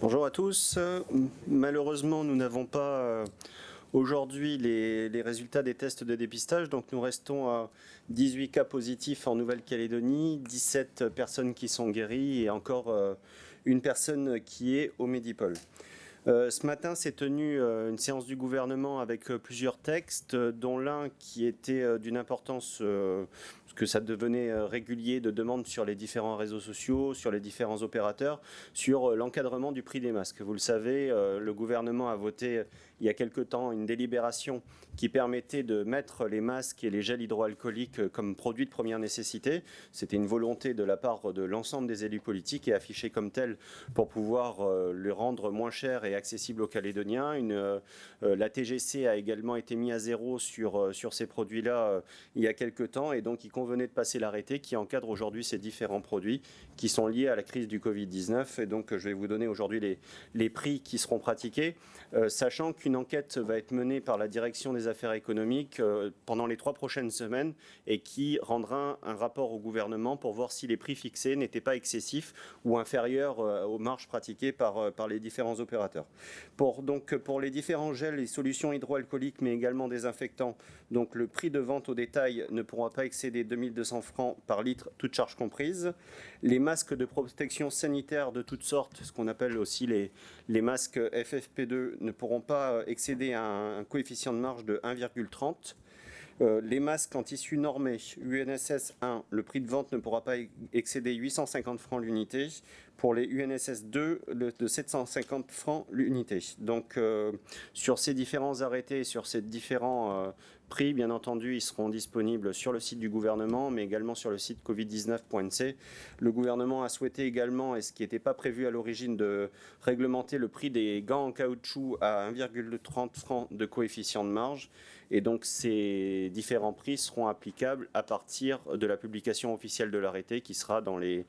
Bonjour à tous. Malheureusement, nous n'avons pas aujourd'hui les résultats des tests de dépistage, donc nous restons à 18 cas positifs en Nouvelle-Calédonie, 17 personnes qui sont guéries et encore une personne qui est au Medipol. Ce matin s'est tenue une séance du gouvernement avec plusieurs textes, dont l'un qui était d'une importance, parce que ça devenait régulier, de demandes sur les différents réseaux sociaux, sur les différents opérateurs, sur l'encadrement du prix des masques. Vous le savez, le gouvernement a voté il y a quelque temps une délibération qui permettait de mettre les masques et les gels hydroalcooliques comme produits de première nécessité. C'était une volonté de la part de l'ensemble des élus politiques et affichée comme telle pour pouvoir les rendre moins chers et accessibles aux Calédoniens. La TGC a également été mise à zéro sur ces produits-là il y a quelque temps et donc il convenait de passer l'arrêté qui encadre aujourd'hui ces différents produits qui sont liés à la crise du Covid-19. Et donc je vais vous donner aujourd'hui les prix qui seront pratiqués, sachant qu'une enquête va être menée par la direction des affaires économiques pendant les 3 prochaines semaines et qui rendra un rapport au gouvernement pour voir si les prix fixés n'étaient pas excessifs ou inférieurs aux marges pratiquées par les différents opérateurs. Pour les différents gels et solutions hydroalcooliques mais également désinfectants, donc le prix de vente au détail ne pourra pas excéder 2200 francs par litre, toutes charges comprises. Les masques de protection sanitaire de toutes sortes, ce qu'on appelle aussi les masques FFP2, ne pourront pas excéder un coefficient de marge de 1,30. Les masques en tissu normé UNSS 1, le prix de vente ne pourra pas excéder 850 francs l'unité. Pour les UNSS 2, de 750 francs l'unité. Donc sur ces différents arrêtés, sur ces différents prix, bien entendu, ils seront disponibles sur le site du gouvernement, mais également sur le site covid19.nc. Le gouvernement a souhaité également, et ce qui n'était pas prévu à l'origine, de réglementer le prix des gants en caoutchouc à 1,30 francs de coefficient de marge. Et donc ces différents prix seront applicables à partir de la publication officielle de l'arrêté qui sera dans les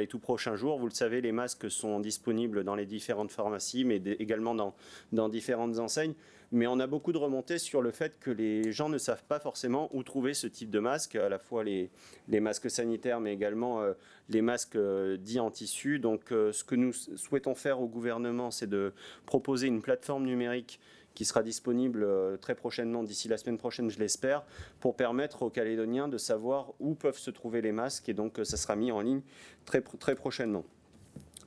tout prochains jours. Vous le savez, les masques sont disponibles dans les différentes pharmacies, mais également dans différentes enseignes. Mais on a beaucoup de remontées sur le fait que les gens ne savent pas forcément où trouver ce type de masque, à la fois les masques sanitaires, mais également les masques dits en tissu. Donc ce que nous souhaitons faire au gouvernement, c'est de proposer une plateforme numérique qui sera disponible très prochainement, d'ici la semaine prochaine, je l'espère, pour permettre aux Calédoniens de savoir où peuvent se trouver les masques. Et donc, ça sera mis en ligne très prochainement.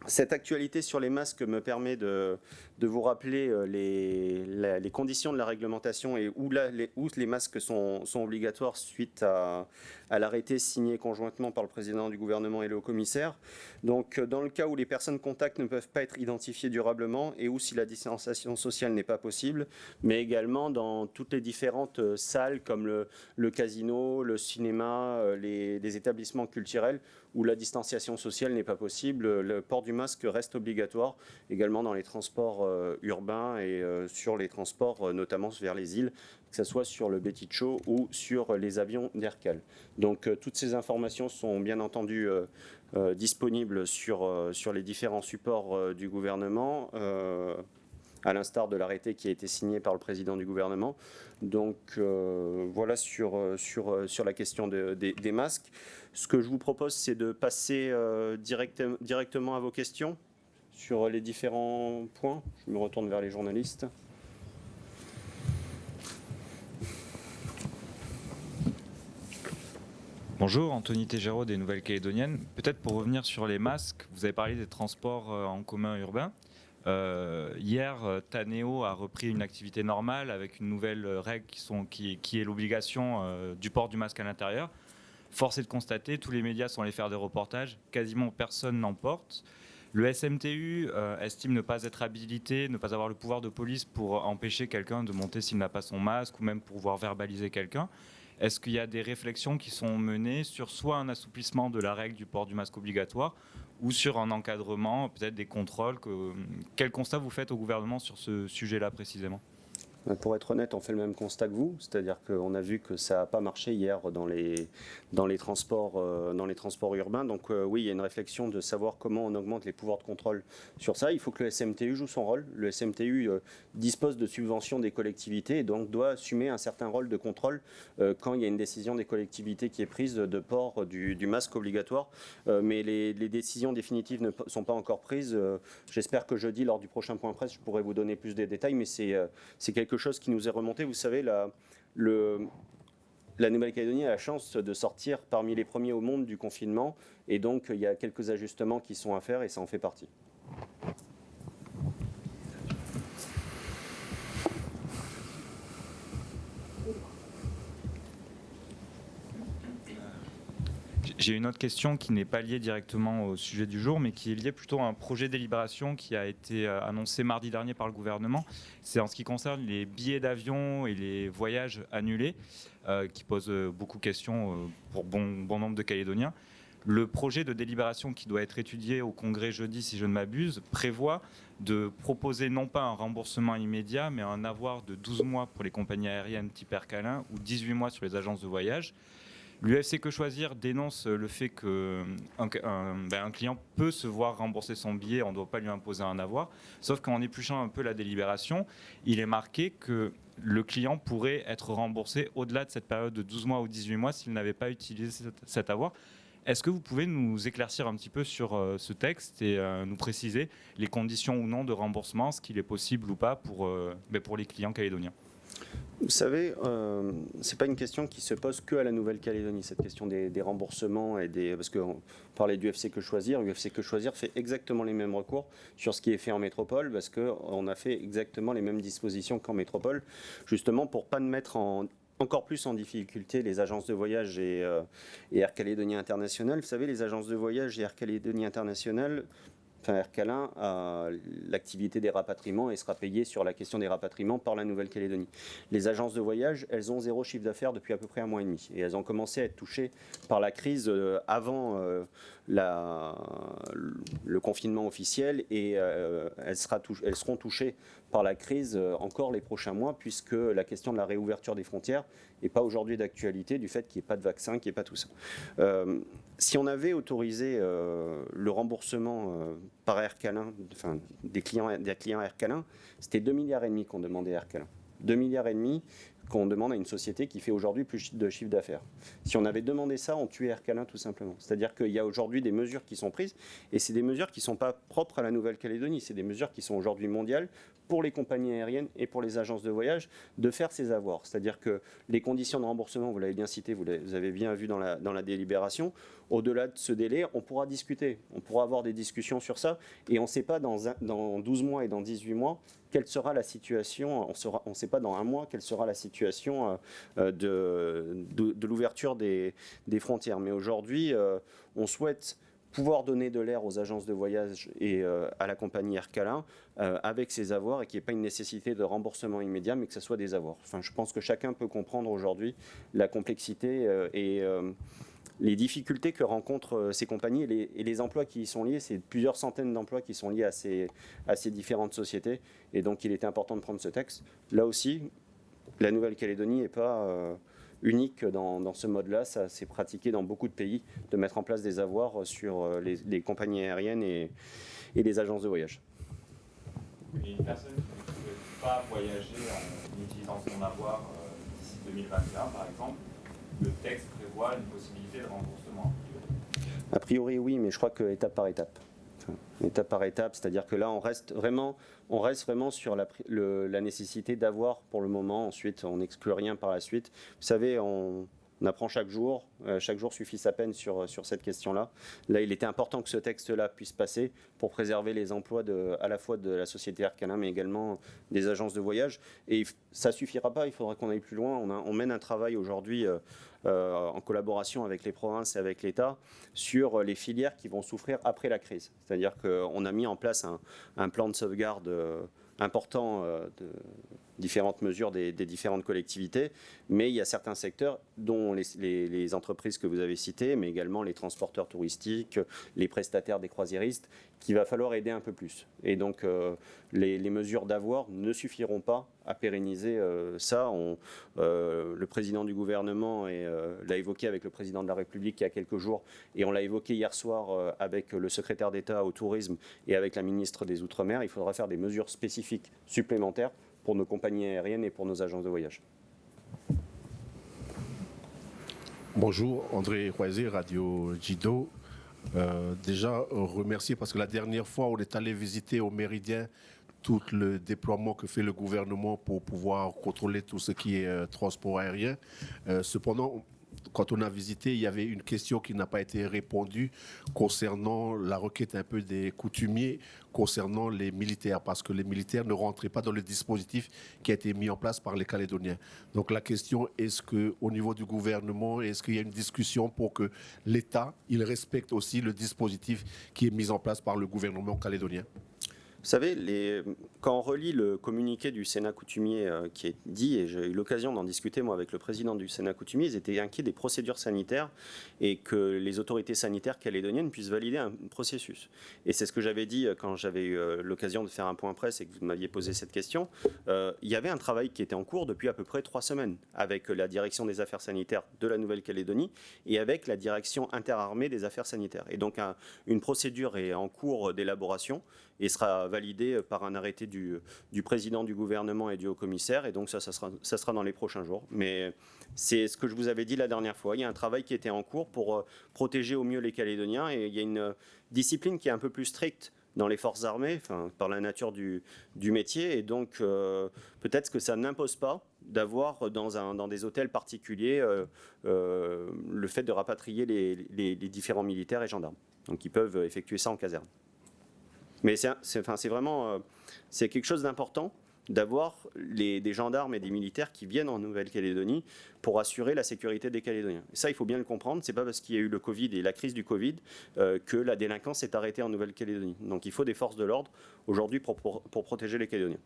Cette actualité sur les masques me permet de vous rappeler les conditions de la réglementation et où les masques sont obligatoires suite à l'arrêté signé conjointement par le président du gouvernement et le haut-commissaire. Donc, dans le cas où les personnes contacts ne peuvent pas être identifiées durablement et où si la distanciation sociale n'est pas possible, mais également dans toutes les différentes salles comme le casino, le cinéma, les établissements culturels où la distanciation sociale n'est pas possible, le port du masque reste obligatoire, également dans les transports urbains et sur les transports, notamment vers les îles, que ce soit sur le Beticho ou sur les avions d'Aircal. Donc toutes ces informations sont bien entendu disponibles sur les différents supports du gouvernement, à l'instar de l'arrêté qui a été signé par le président du gouvernement. Donc voilà sur la question des masques. Ce que je vous propose, c'est de passer directement à vos questions sur les différents points. Je me retourne vers les journalistes. Bonjour, Anthony Tégéraud des Nouvelles-Calédoniennes. Peut-être pour revenir sur les masques, vous avez parlé des transports en commun urbains. Hier, Taneo a repris une activité normale avec une nouvelle règle qui est l'obligation du port du masque à l'intérieur. Force est de constater, tous les médias sont allés faire des reportages, quasiment personne n'en porte. Le SMTU estime ne pas être habilité, ne pas avoir le pouvoir de police pour empêcher quelqu'un de monter s'il n'a pas son masque ou même pour pouvoir verbaliser quelqu'un. Est-ce qu'il y a des réflexions qui sont menées sur soit un assouplissement de la règle du port du masque obligatoire ou sur un encadrement, peut-être des contrôles Quel constat vous faites au gouvernement sur ce sujet-là précisément ? Pour être honnête, on fait le même constat que vous, c'est-à-dire qu'on a vu que ça n'a pas marché hier dans les transports urbains. Donc oui, il y a une réflexion de savoir comment on augmente les pouvoirs de contrôle sur ça. Il faut que le SMTU joue son rôle. Le SMTU dispose de subventions des collectivités et donc doit assumer un certain rôle de contrôle quand il y a une décision des collectivités qui est prise de port du masque obligatoire. Mais les décisions définitives ne sont pas encore prises. J'espère que jeudi, lors du prochain point presse, je pourrai vous donner plus de détails, mais c'est quelque chose qui nous est remonté. Vous savez, la Nouvelle-Calédonie a la chance de sortir parmi les premiers au monde du confinement, et donc il y a quelques ajustements qui sont à faire, et ça en fait partie. J'ai une autre question qui n'est pas liée directement au sujet du jour, mais qui est liée plutôt à un projet de délibération qui a été annoncé mardi dernier par le gouvernement. C'est en ce qui concerne les billets d'avion et les voyages annulés, qui posent beaucoup de questions pour bon nombre de Calédoniens. Le projet de délibération qui doit être étudié au Congrès jeudi, si je ne m'abuse, prévoit de proposer non pas un remboursement immédiat, mais un avoir de 12 mois pour les compagnies aériennes type Air Calin ou 18 mois sur les agences de voyage. L'UFC Que Choisir dénonce le fait qu'un client peut se voir rembourser son billet, on ne doit pas lui imposer un avoir, sauf qu'en épluchant un peu la délibération, il est marqué que le client pourrait être remboursé au-delà de cette période de 12 mois ou 18 mois s'il n'avait pas utilisé cet avoir. Est-ce que vous pouvez nous éclaircir un petit peu sur ce texte et nous préciser les conditions ou non de remboursement, ce qu'il est possible ou pas pour les clients calédoniens ? Vous savez, ce n'est pas une question qui se pose que à la Nouvelle-Calédonie, cette question des remboursements parce qu'on parlait du UFC Que Choisir. UFC Que Choisir fait exactement les mêmes recours sur ce qui est fait en métropole, parce qu'on a fait exactement les mêmes dispositions qu'en métropole, justement pour ne pas mettre encore plus en difficulté les agences de voyage et Air Calédonie International. Vous savez, les agences de voyage et Air Calédonie International, Air Calin a l'activité des rapatriements et sera payée sur la question des rapatriements par la Nouvelle-Calédonie. Les agences de voyage, elles ont 0 chiffre d'affaires depuis à peu près 1 mois et demi. Et elles ont commencé à être touchées par la crise avant le confinement officiel, et elles seront touchées par la crise encore les prochains mois, puisque la question de la réouverture des frontières n'est pas aujourd'hui d'actualité, du fait qu'il n'y ait pas de vaccin, qu'il n'y ait pas tout ça. Si on avait autorisé le remboursement par Air Calin, enfin des clients Air Calin, c'était 2,5 milliards qu'on demandait à Air Calin. 2,5 milliards qu'on demande à une société qui fait aujourd'hui plus de chiffre d'affaires. Si on avait demandé ça, on tuait Air Calin tout simplement. C'est-à-dire qu'il y a aujourd'hui des mesures qui sont prises, et c'est des mesures qui ne sont pas propres à la Nouvelle-Calédonie, c'est des mesures qui sont aujourd'hui mondiales pour les compagnies aériennes et pour les agences de voyage de faire ces avoirs. C'est-à-dire que les conditions de remboursement, vous l'avez bien cité, vous avez bien vu dans la délibération, au-delà de ce délai, on pourra discuter, on pourra avoir des discussions sur ça, et on ne sait pas dans 12 mois et dans 18 mois quelle sera la situation, on ne sait pas dans 1 mois quelle sera la situation de l'ouverture des frontières. Mais aujourd'hui, on souhaite pouvoir donner de l'air aux agences de voyage et à la compagnie Air Calin avec ces avoirs, et qu'il n'y ait pas une nécessité de remboursement immédiat, mais que ce soit des avoirs. Enfin, je pense que chacun peut comprendre aujourd'hui la complexité et les difficultés que rencontrent ces compagnies et les emplois qui y sont liés. C'est plusieurs centaines d'emplois qui sont liés à ces différentes sociétés, et donc il était important de prendre ce texte. Là aussi, la Nouvelle-Calédonie n'est pas unique dans ce mode-là. Ça s'est pratiqué dans beaucoup de pays, de mettre en place des avoirs sur les compagnies aériennes et les agences de voyage. Une personne qui ne peut pas voyager en utilisant son avoir d'ici 2021, par exemple, le texte prévoit une possibilité de remboursement. A priori, oui, mais je crois que étape par étape. Étape par étape, c'est-à-dire que là, on reste vraiment sur la nécessité d'avoir pour le moment. Ensuite, on n'exclut rien par la suite. Vous savez, on apprend chaque jour suffit sa peine sur cette question-là. Là, il était important que ce texte-là puisse passer pour préserver les emplois à la fois de la société Air Calin, mais également des agences de voyage. Et ça ne suffira pas, il faudra qu'on aille plus loin. On mène un travail aujourd'hui en collaboration avec les provinces et avec l'État sur les filières qui vont souffrir après la crise. C'est-à-dire qu'on a mis en place un plan de sauvegarde important différentes mesures des différentes collectivités, mais il y a certains secteurs, dont les entreprises que vous avez citées, mais également les transporteurs touristiques, les prestataires des croisiéristes, qu'il va falloir aider un peu plus. Et donc, les mesures d'avoir ne suffiront pas à pérenniser ça. Le président du gouvernement l'a évoqué avec le président de la République il y a quelques jours, et on l'a évoqué hier soir avec le secrétaire d'État au tourisme et avec la ministre des Outre-mer. Il faudra faire des mesures spécifiques supplémentaires pour nos compagnies aériennes et pour nos agences de voyage. Bonjour, André Roisé, Radio Jido. Déjà, remercier parce que la dernière fois, on est allé visiter au Méridien tout le déploiement que fait le gouvernement pour pouvoir contrôler tout ce qui est transport aérien. Cependant, quand on a visité, il y avait une question qui n'a pas été répondue concernant la requête un peu des coutumiers, concernant les militaires, parce que les militaires ne rentraient pas dans le dispositif qui a été mis en place par les Calédoniens. Donc la question, est-ce qu'au niveau du gouvernement, est-ce qu'il y a une discussion pour que l'État, il respecte aussi le dispositif qui est mis en place par le gouvernement calédonien ? Vous savez, quand on relit le communiqué du Sénat coutumier qui est dit, et j'ai eu l'occasion d'en discuter moi avec le président du Sénat coutumier, ils étaient inquiets des procédures sanitaires et que les autorités sanitaires calédoniennes puissent valider un processus. Et c'est ce que j'avais dit quand j'avais eu l'occasion de faire un point presse et que vous m'aviez posé cette question. Il y avait un travail qui était en cours depuis à peu près 3 semaines avec la direction des affaires sanitaires de la Nouvelle-Calédonie et avec la direction interarmée des affaires sanitaires. Et donc une procédure est en cours d'élaboration et sera validé par un arrêté du président du gouvernement et du haut-commissaire. Et donc ça sera dans les prochains jours. Mais c'est ce que je vous avais dit la dernière fois. Il y a un travail qui était en cours pour protéger au mieux les Calédoniens. Et il y a une discipline qui est un peu plus stricte dans les forces armées, par la nature du métier. Et donc peut-être que ça n'impose pas d'avoir dans des hôtels particuliers le fait de rapatrier les différents militaires et gendarmes. Donc ils peuvent effectuer ça en caserne. Mais c'est vraiment quelque chose d'important d'avoir des gendarmes et des militaires qui viennent en Nouvelle-Calédonie pour assurer la sécurité des Calédoniens. Et ça, il faut bien le comprendre. C'est pas parce qu'il y a eu le Covid et la crise du Covid que la délinquance s'est arrêtée en Nouvelle-Calédonie. Donc il faut des forces de l'ordre aujourd'hui pour protéger les Calédoniens.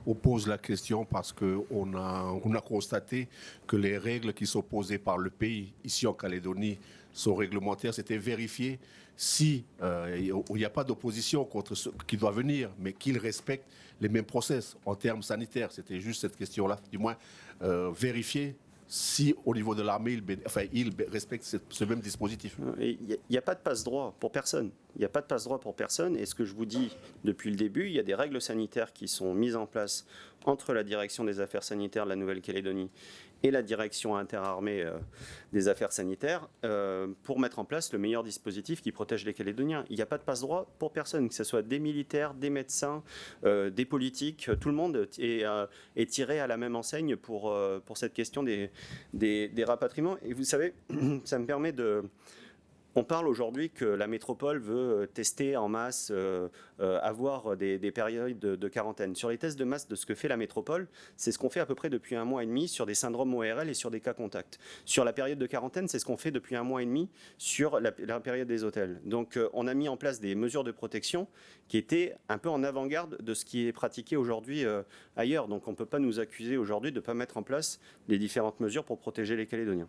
On pose la question parce qu'on a constaté que les règles qui sont posées par le pays, ici en Calédonie, sont réglementaires. C'était vérifié si il n'y a pas d'opposition contre ceux qui doivent venir, mais qu'ils respectent les mêmes process en termes sanitaires. C'était juste cette question-là, du moins vérifier si au niveau de l'armée, ils respectent ce même dispositif. Il n'y a pas de passe-droit pour personne. Il n'y a pas de passe-droit pour personne. Et ce que je vous dis depuis le début, il y a des règles sanitaires qui sont mises en place entre la direction des affaires sanitaires de la Nouvelle-Calédonie et la direction interarmée des affaires sanitaires pour mettre en place le meilleur dispositif qui protège les Calédoniens. Il n'y a pas de passe-droit pour personne, que ce soit des militaires, des médecins, des politiques. Tout le monde est tiré à la même enseigne pour cette question des rapatriements. Et vous savez, ça me permet de... On parle aujourd'hui que la métropole veut tester en masse, avoir des périodes de quarantaine. Sur les tests de masse de ce que fait la métropole, c'est ce qu'on fait à peu près depuis 1 mois et demi sur des syndromes ORL et sur des cas contacts. Sur la période de quarantaine, c'est ce qu'on fait depuis 1 mois et demi sur la période des hôtels. Donc on a mis en place des mesures de protection qui étaient un peu en avant-garde de ce qui est pratiqué aujourd'hui ailleurs. Donc on ne peut pas nous accuser aujourd'hui de ne pas mettre en place les différentes mesures pour protéger les Calédoniens.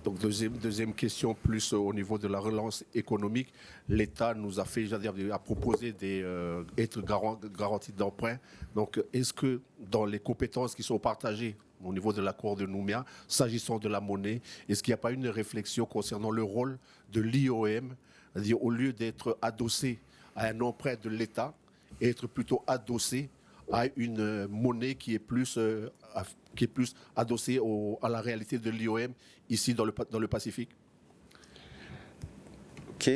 Donc deuxième question, plus au niveau de la relance économique, l'État nous a fait, a proposé d'être garantie d'emprunt. Donc est-ce que dans les compétences qui sont partagées au niveau de l'accord de Nouméa, s'agissant de la monnaie, est-ce qu'il n'y a pas une réflexion concernant le rôle de l'IOM, c'est-à-dire au lieu d'être adossé à un emprunt de l'État, être plutôt adossé à une monnaie qui est plus adossée à la réalité de l'IOM ici dans le Pacifique? Ok.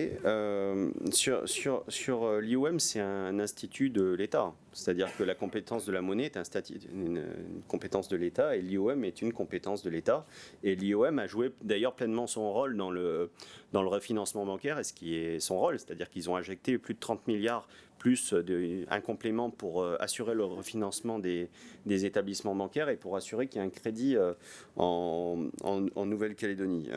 Sur l'IOM, c'est un institut de l'État. C'est-à-dire que la compétence de la monnaie est une compétence de l'État et l'IOM est une compétence de l'État. Et l'IOM a joué d'ailleurs pleinement son rôle dans le refinancement bancaire, et ce qui est son rôle, c'est-à-dire qu'ils ont injecté plus de 30 milliards plus un complément pour assurer le refinancement des établissements bancaires et pour assurer qu'il y a un crédit en Nouvelle-Calédonie.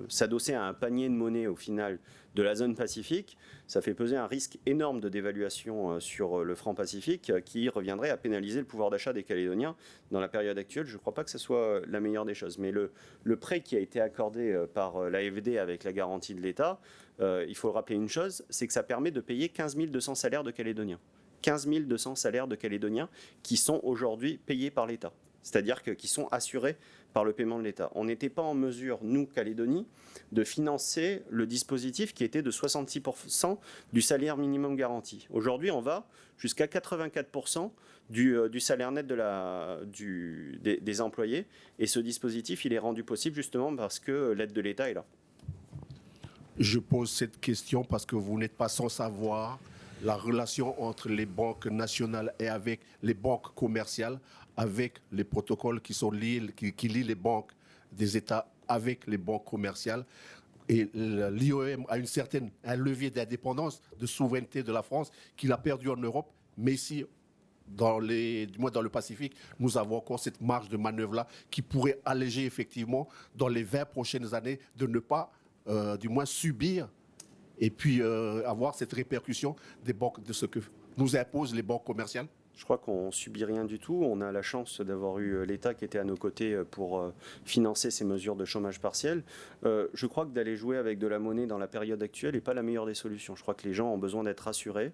S'adosser à un panier de monnaie au final de la zone Pacifique, ça fait peser un risque énorme de dévaluation sur le franc Pacifique Pacifique qui reviendrait à pénaliser le pouvoir d'achat des Calédoniens. Dans la période actuelle, je ne crois pas que ce soit la meilleure des choses. Mais le prêt qui a été accordé par l'AFD avec la garantie de l'État, il faut rappeler une chose, c'est que ça permet de payer 15 200 salaires de Calédoniens. 15 200 salaires de Calédoniens qui sont aujourd'hui payés par l'État. C'est-à-dire qui sont assurés par le paiement de l'État. On n'était pas en mesure, nous, Calédonie, de financer le dispositif qui était de 66% du salaire minimum garanti. Aujourd'hui, on va jusqu'à 84% du salaire net des employés. Et ce dispositif, il est rendu possible justement parce que l'aide de l'État est là. Je pose cette question parce que vous n'êtes pas sans savoir la relation entre les banques nationales et avec les banques commerciales, avec les protocoles qui sont liés, qui lient les banques des États avec les banques commerciales. Et l'IOM a un levier d'indépendance, de souveraineté de la France qu'il a perdu en Europe, mais ici, du moins dans le Pacifique, nous avons encore cette marge de manœuvre-là qui pourrait alléger effectivement dans les 20 prochaines années de ne pas, du moins, subir et puis avoir cette répercussion des banques, de ce que nous imposent les banques commerciales? Je crois qu'on ne subit rien du tout. On a la chance d'avoir eu l'État qui était à nos côtés pour financer ces mesures de chômage partiel. Je crois que d'aller jouer avec de la monnaie dans la période actuelle n'est pas la meilleure des solutions. Je crois que les gens ont besoin d'être rassurés,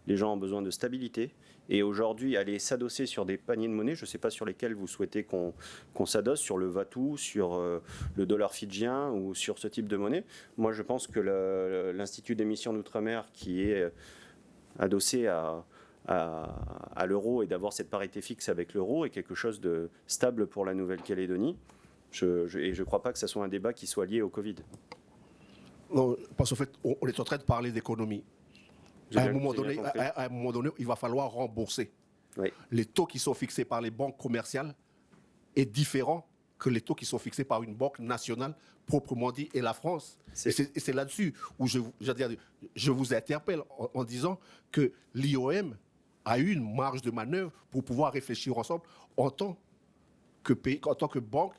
les gens ont besoin de stabilité. Et aujourd'hui, aller s'adosser sur des paniers de monnaie, je ne sais pas sur lesquels vous souhaitez qu'on s'adosse, sur le Vatou, sur le dollar fidjien ou sur ce type de monnaie. Moi, je pense que l'Institut d'émission d'outre-mer qui est adossé à l'euro et d'avoir cette parité fixe avec l'euro est quelque chose de stable pour la Nouvelle-Calédonie. Et je ne crois pas que ce soit un débat qui soit lié au Covid. Non, parce qu'en fait, on est en train de parler d'économie. À un moment donné, il va falloir rembourser. Oui. Les taux qui sont fixés par les banques commerciales est différent que les taux qui sont fixés par une banque nationale, proprement dit, et la France. Et c'est là-dessus où je vous interpelle en disant que l'IOM a eu une marge de manœuvre pour pouvoir réfléchir ensemble en tant que banque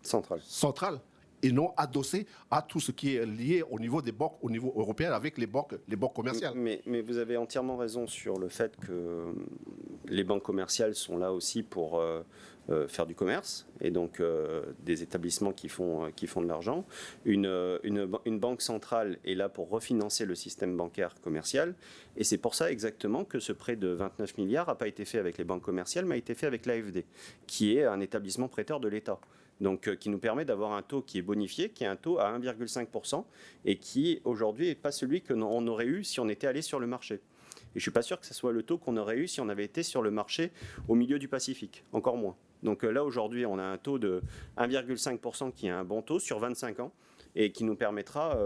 centrale et non adossé à tout ce qui est lié au niveau des banques, au niveau européen, avec les banques commerciales. Mais vous avez entièrement raison sur le fait que les banques commerciales sont là aussi pour faire du commerce, et donc des établissements qui font de l'argent. Une banque centrale est là pour refinancer le système bancaire commercial, et c'est pour ça exactement que ce prêt de 29 milliards n'a pas été fait avec les banques commerciales, mais a été fait avec l'AFD, qui est un établissement prêteur de l'État. Donc, qui nous permet d'avoir un taux qui est bonifié, qui est un taux à 1,5%, et qui, aujourd'hui, n'est pas celui qu'on aurait eu si on était allé sur le marché. Et je ne suis pas sûr que ce soit le taux qu'on aurait eu si on avait été sur le marché au milieu du Pacifique, encore moins. Donc là, aujourd'hui, on a un taux de 1,5% qui est un bon taux sur 25 ans, et qui nous permettra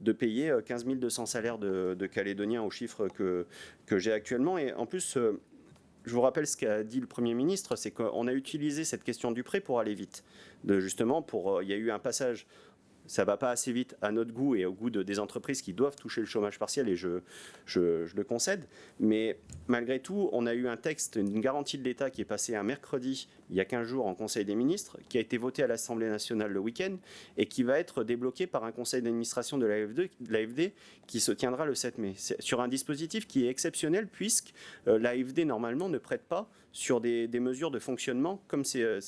de payer 15 200 salaires de Calédoniens aux chiffres que j'ai actuellement. Et en plus, je vous rappelle ce qu'a dit le Premier ministre, c'est qu'on a utilisé cette question du prêt pour aller vite. Justement, il y a eu un passage, ça ne va pas assez vite à notre goût et au goût des entreprises qui doivent toucher le chômage partiel, et je le concède. Mais malgré tout, on a eu un texte, une garantie de l'État qui est passée un mercredi, il y a 15 jours, en Conseil des ministres, qui a été voté à l'Assemblée nationale le week-end et qui va être débloqué par un conseil d'administration de l'AFD qui se tiendra le 7 mai. C'est sur un dispositif qui est exceptionnel puisque l'AFD, normalement, ne prête pas sur des mesures de fonctionnement comme c'est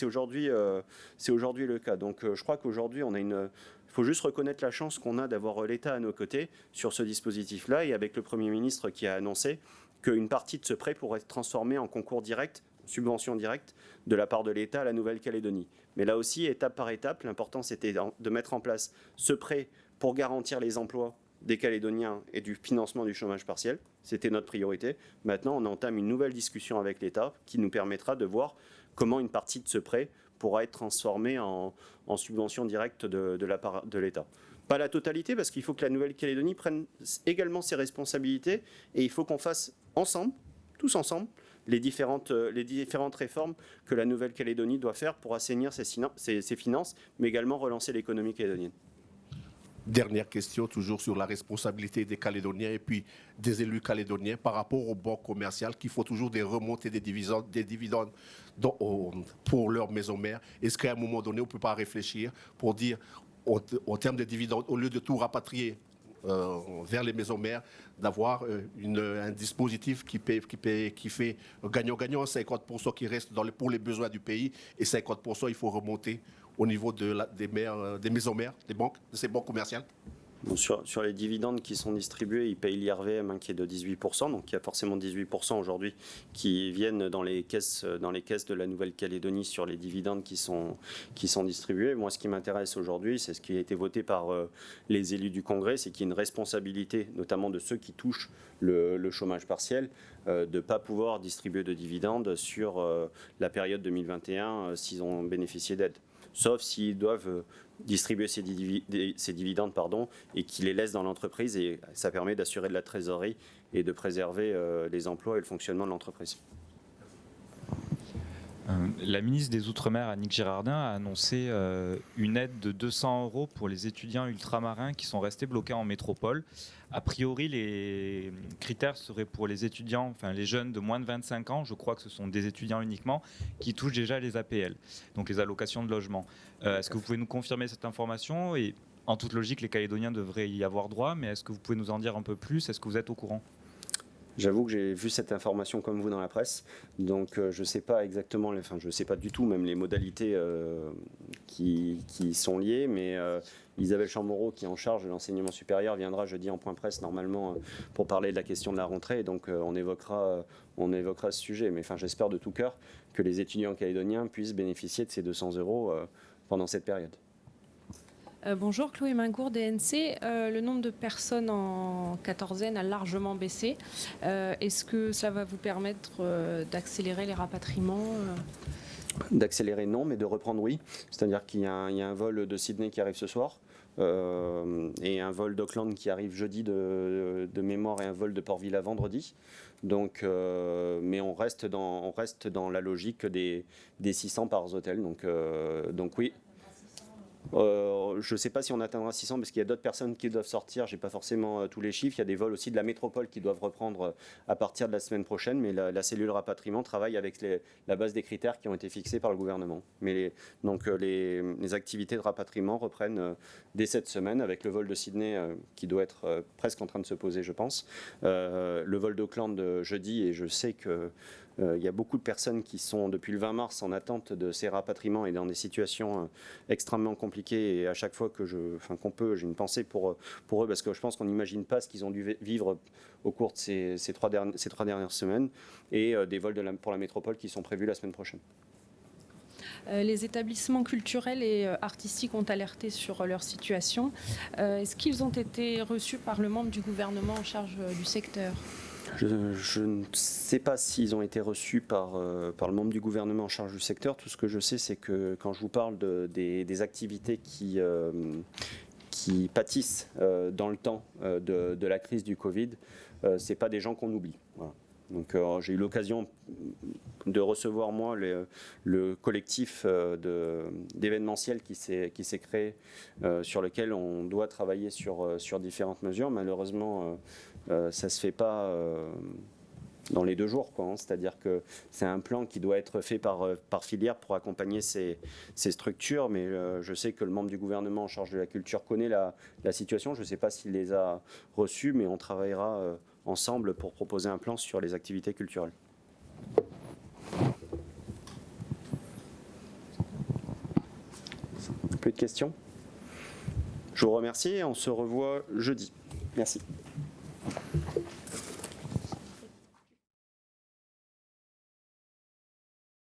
aujourd'hui le cas. Donc je crois qu'aujourd'hui, il faut juste reconnaître la chance qu'on a d'avoir l'État à nos côtés sur ce dispositif-là, et avec le Premier ministre qui a annoncé qu'une partie de ce prêt pourrait être transformée en concours direct, subvention directe de la part de l'État à la Nouvelle-Calédonie. Mais là aussi, étape par étape, l'important c'était de mettre en place ce prêt pour garantir les emplois des Calédoniens et du financement du chômage partiel. C'était notre priorité. Maintenant, on entame une nouvelle discussion avec l'État qui nous permettra de voir comment une partie de ce prêt pourra être transformée en subvention directe de la part de l'État. Pas la totalité, parce qu'il faut que la Nouvelle-Calédonie prenne également ses responsabilités, et il faut qu'on fasse ensemble, tous ensemble, les différentes réformes que la Nouvelle-Calédonie doit faire pour assainir ses finances, mais également relancer l'économie calédonienne. Dernière question, toujours sur la responsabilité des Calédoniens et puis des élus calédoniens par rapport aux banques commerciales qui font toujours des remontées des dividendes pour leur maison mère. Est-ce qu'à un moment donné, on ne peut pas réfléchir pour dire, en termes de dividendes, au lieu de tout rapatrier vers les maisons mères, d'avoir un dispositif qui fait gagnant-gagnant, 50% qui reste pour les besoins du pays et 50% il faut remonter au niveau des maisons mères, de ces banques commerciales. Bon, sur les dividendes qui sont distribués, ils payent l'IRVM qui est de 18%, donc il y a forcément 18% aujourd'hui qui viennent dans les caisses de la Nouvelle-Calédonie sur les dividendes qui sont distribués. Moi, ce qui m'intéresse aujourd'hui, c'est ce qui a été voté par les élus du Congrès, c'est qu'il y a une responsabilité, notamment de ceux qui touchent le chômage partiel, de ne pas pouvoir distribuer de dividendes sur la période 2021 s'ils ont bénéficié d'aide. Sauf s'ils doivent distribuer ces dividendes et qu'ils les laissent dans l'entreprise, et ça permet d'assurer de la trésorerie et de préserver les emplois et le fonctionnement de l'entreprise. La ministre des Outre-mer, Annick Girardin, a annoncé une aide de 200 € pour les étudiants ultramarins qui sont restés bloqués en métropole. A priori, les critères seraient pour les étudiants, enfin les jeunes de moins de 25 ans, je crois que ce sont des étudiants uniquement, qui touchent déjà les APL, donc les allocations de logement. Est-ce que vous pouvez nous confirmer cette information? Et en toute logique, les Calédoniens devraient y avoir droit, mais est-ce que vous pouvez nous en dire un peu plus? Est-ce que vous êtes au courant? J'avoue que j'ai vu cette information comme vous dans la presse, donc je ne sais pas exactement, je ne sais pas du tout même les modalités qui sont liées, mais Isabelle Chamorro, qui est en charge de l'enseignement supérieur, viendra jeudi en point presse normalement pour parler de la question de la rentrée, donc on évoquera ce sujet, mais j'espère de tout cœur que les étudiants calédoniens puissent bénéficier de ces 200 € pendant cette période. Bonjour, Chloé Mingour, DNC. Le nombre de personnes en quatorzaine a largement baissé. Est-ce que ça va vous permettre d'accélérer les rapatriements D'accélérer, non, mais de reprendre, oui. C'est-à-dire qu'il y a un vol de Sydney qui arrive ce soir et un vol d'Auckland qui arrive jeudi de mémoire et un vol de Port-Vila vendredi. Donc, mais on reste dans la logique des 600 par hôtel. Donc oui. Je ne sais pas si on atteindra 600 parce qu'il y a d'autres personnes qui doivent sortir. Je n'ai pas forcément tous les chiffres. Il y a des vols aussi de la métropole qui doivent reprendre à partir de la semaine prochaine. Mais la cellule rapatriement travaille avec la base des critères qui ont été fixés par le gouvernement. Mais les activités de rapatriement reprennent dès cette semaine avec le vol de Sydney qui doit être presque en train de se poser, je pense. Le vol d'Auckland jeudi, et je sais que il y a beaucoup de personnes qui sont depuis le 20 mars en attente de ces rapatriements et dans des situations extrêmement compliquées. Et à chaque fois qu'on peut, j'ai une pensée pour eux parce que je pense qu'on n'imagine pas ce qu'ils ont dû vivre au cours de ces trois dernières semaines et des vols pour la métropole qui sont prévus la semaine prochaine. Les établissements culturels et artistiques ont alerté sur leur situation. Est-ce qu'ils ont été reçus par le membre du gouvernement en charge du secteur ? Je ne sais pas s'ils ont été reçus par le membre du gouvernement en charge du secteur. Tout ce que je sais, c'est que quand je vous parle des activités qui pâtissent dans le temps de la crise du Covid, ce n'est pas des gens qu'on oublie. Voilà. Donc j'ai eu l'occasion de recevoir moi le collectif d'événementiel qui s'est créé, sur lequel on doit travailler sur différentes mesures. Malheureusement, ça ne se fait pas dans les 2 jours, quoi, hein. C'est-à-dire que c'est un plan qui doit être fait par filière pour accompagner ces structures, mais je sais que le membre du gouvernement en charge de la culture connaît la situation. Je ne sais pas s'il les a reçus, mais on travaillera ensemble pour proposer un plan sur les activités culturelles. Plus de questions? Je vous remercie et on se revoit jeudi. Merci.